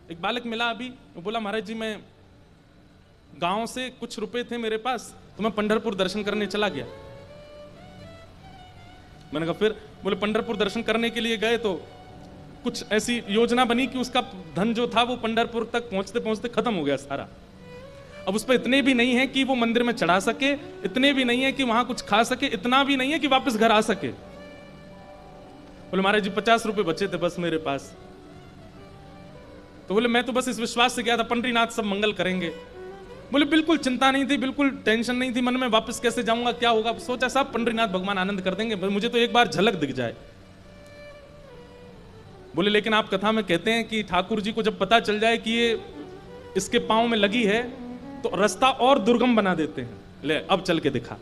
एक बालक मिला अभी, वो बोला महाराज जी मैं गांव से कुछ रुपए थे मेरे पास, तो मैं पंढरपुर दर्शन करने चला गया। मैंने कहा फिर? बोले पंढरपुर दर्शन करने के लिए गए तो कुछ ऐसी योजना बनी कि उसका धन जो था वो पंढरपुर तक पहुंचते पहुंचते खत्म हो गया सारा। अब उस पर इतने भी नहीं है कि वो मंदिर में चढ़ा सके, इतने भी नहीं है कि वहां कुछ खा सके, इतना भी नहीं है कि वापस घर आ सके। बोले महाराज जी 50 रुपए बचे थे बस मेरे पास। तो बोले मैं तो बस इस विश्वास से गया था पंडरीनाथ सब मंगल करेंगे। बोले बिल्कुल चिंता नहीं थी, बिल्कुल टेंशन नहीं थी मन में, वापस कैसे जाऊंगा, क्या होगा। सोचा साहब पंडरीनाथ भगवान आनंद कर देंगे, मुझे तो एक बार झलक दिख जाए। बोले लेकिन आप कथा में कहते हैं कि ठाकुर जी को जब पता चल जाए कि ये इसके पांव में लगी है तो रास्ता और दुर्गम बना देते हैं। ले अब चल के दिखा,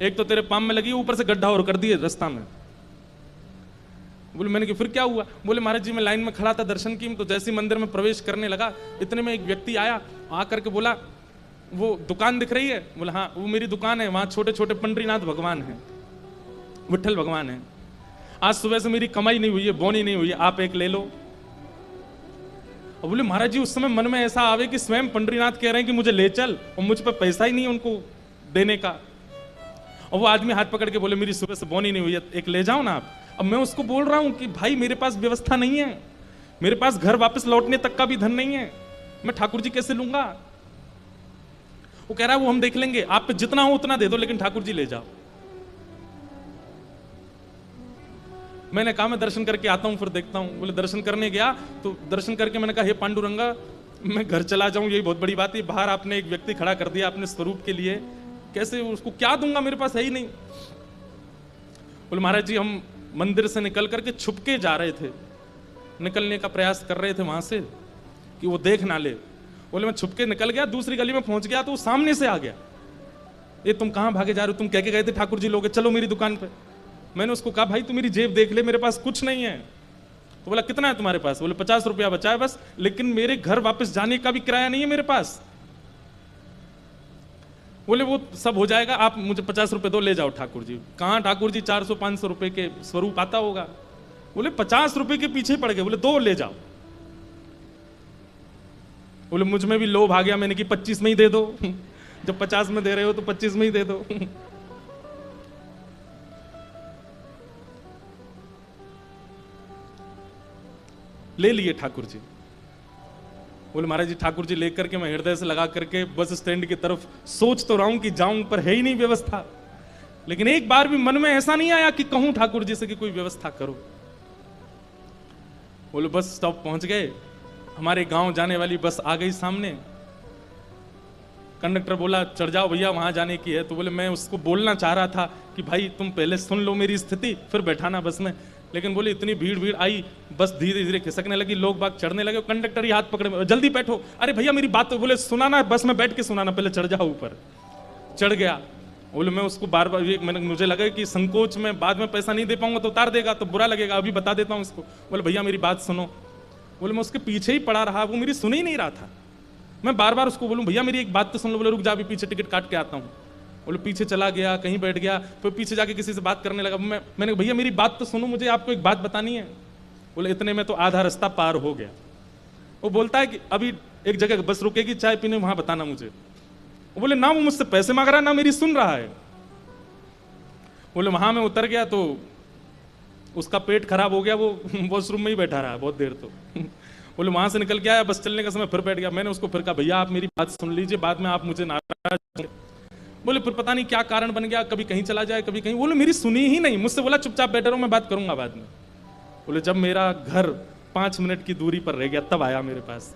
एक तो तेरे पांव में लगी, ऊपर से गड्ढा और कर दिए रास्ता में। बोले मैंने कि फिर क्या हुआ? बोले महाराज जी मैं लाइन में खड़ा था दर्शन की, तो जैसे मंदिर में प्रवेश करने लगा इतने में एक व्यक्ति आया, आकर के बोला वो दुकान दिख रही है? बोला हाँ वो मेरी दुकान है, वहां छोटे छोटे पंडरीनाथ भगवान है, विठल भगवान है। आज सुबह से मेरी कमाई नहीं हुई है, बोनी नहीं हुई है, आप एक ले लो। और बोले महाराज जी उस समय मन में ऐसा आवे कि स्वयं पंडरीनाथ कह रहे हैं कि मुझे ले चल, और मुझ पर पैसा ही नहीं उनको देने का। और वो आदमी हाथ पकड़ के बोले मेरी सुबह से बोनी नहीं हुई है, एक ले जाओ ना आप। अब मैं उसको बोल रहा हूं कि भाई मेरे पास व्यवस्था नहीं है, मेरे पास घर वापस लौटने तक का भी धन नहीं है, मैं ठाकुर जी कैसे लूंगा? वो कह रहा है वो हम देख लेंगे, आप पे जितना हो उतना दे दो, लेकिन ठाकुर जी ले जाओ। मैंने कहा मैं दर्शन करके आता हूं फिर देखता हूं। बोले दर्शन करने गया तो दर्शन करके मैंने कहा हे पांडुरंगा मैं घर चला जाऊं, यही बहुत बड़ी बात है। बाहर आपने एक व्यक्ति खड़ा कर दिया अपने स्वरूप के लिए, कैसे उसको क्या दूंगा, मेरे पास है ही नहीं। बोले महाराज जी हम मंदिर से निकल करके छुपके जा रहे थे, निकलने का प्रयास कर रहे थे वहां से कि वो देख ना ले। बोले मैं छुपके निकल गया, दूसरी गली में पहुंच गया तो वो सामने से आ गया, ये तुम कहां भागे जा रहे हो, तुम कह के गए थे ठाकुर जी लोगे, चलो मेरी दुकान पे। मैंने उसको कहा भाई तू मेरी जेब देख ले, मेरे पास कुछ नहीं है। तो बोला कितना है तुम्हारे पास? बोले 50 रुपया बचा है बस, लेकिन मेरे घर वापस जाने का भी किराया नहीं है मेरे पास। बोले वो सब हो जाएगा, आप मुझे 50 रुपए दो, ले जाओ ठाकुर जी। कहां ठाकुर जी 400-500 रुपए के स्वरूप आता होगा। बोले 50 रुपए के पीछे पड़ गए, बोले दो ले जाओ। बोले मुझ में भी लोभ आ गया, मैंने कि 25 में ही दे दो जब 50 में दे रहे हो तो 25 में ही दे दो ले लिए ठाकुर जी। बोले महाराज जी ठाकुर जी लेकर के मैं हृदय से लगा करके बस स्टैंड की तरफ सोच तो रहा हूं कि जाऊं, पर है ही नहीं व्यवस्था। लेकिन एक बार भी मन में ऐसा नहीं आया कि कहूं ठाकुर जी से कि कोई व्यवस्था करो। बोले बस स्टॉप पहुंच गए, हमारे गांव जाने वाली बस आ गई सामने। कंडक्टर बोला चढ़ जाओ भैया वहां जाने की है। तो बोले मैं उसको बोलना चाह रहा था कि भाई तुम पहले सुन लो मेरी स्थिति फिर बैठाना बस में, लेकिन बोले इतनी भीड़ भीड़ आई, बस धीरे धीरे खिसकने लगी, लोग बाग चढ़ने लगे, कंडक्टर ही हाथ पकड़े जल्दी बैठो। अरे भैया मेरी बात तो बोले सुनाना, बस में बैठ के सुनाना, पहले चढ़ जाओ ऊपर। चढ़ गया। बोले मैं उसको बार बार मुझे लगा कि संकोच में बाद में पैसा नहीं दे पाऊंगा तो उतार देगा तो बुरा लगेगा, अभी बता देता हूं उसको। बोले भैया मेरी बात सुनो। बोले मैं उसके पीछे ही पड़ा रहा, वो मेरी सुन ही नहीं रहा था। मैं बार बार उसको बोलूं भैया मेरी एक बात तो सुन लो। बोले रुक जा अभी पीछे टिकट काट के आता हूं। बोले पीछे चला गया, कहीं बैठ गया, फिर पीछे जाके किसी से बात करने लगा। मैंने भैया मेरी बात तो सुनो, मुझे आपको एक बात बतानी है। बोले इतने में तो आधा रास्ता पार हो गया। वो बोलता है कि अभी एक जगह बस रुकेगी चाय पीने, वहां बताना मुझे। वो बोले ना वो मुझसे पैसे मांग रहा है ना मेरी सुन रहा है। बोले वहां में उतर गया तो उसका पेट खराब हो गया, वो वॉशरूम में ही बैठा रहा बहुत देर। तो बोले वहां से निकल के आया, बस चलने का समय फिर बैठ गया। मैंने उसको फिर कहा भैया आप मेरी बात सुन लीजिए, बाद में आप मुझे नाराज। बोले फिर पता नहीं क्या कारण बन गया, कभी कहीं चला जाए कभी कहीं। बोले मेरी सुनी ही नहीं, मुझसे बोला चुपचाप बैठे रहो मैं बात करूंगा बाद में। बोले जब मेरा घर 5 मिनट की दूरी पर रह गया तब आया मेरे पास।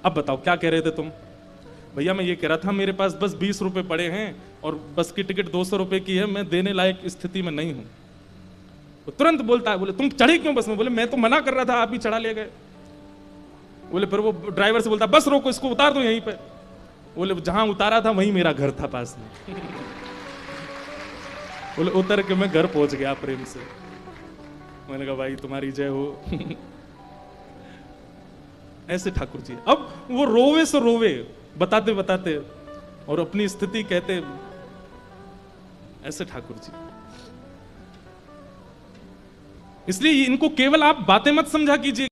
अब बताओ क्या कह रहे थे तुम? भैया मैं ये कह रहा था मेरे पास बस 20 रुपए पड़े हैं और बस की टिकट 200 रुपए की है, मैं देने लायक स्थिति में नहीं हूं। तो तुरंत बोलता है बोले तुम चढ़े क्यों बस में? बोले मैं तो मना कर रहा था, आप ही चढ़ा ले गए। बोले फिर वो ड्राइवर से बोलता बस रोको इसको उतार दो यहीं पे। बोले जहां उतारा था वहीं मेरा घर था पास में। बोले उतर के मैं घर पहुंच गया प्रेम से। मैंने कहा भाई तुम्हारी जय हो। ऐसे ठाकुर जी अब वो रोवे सो रोवे बताते बताते और अपनी स्थिति कहते, ऐसे ठाकुर जी। इसलिए इनको केवल आप बातें मत समझा कीजिए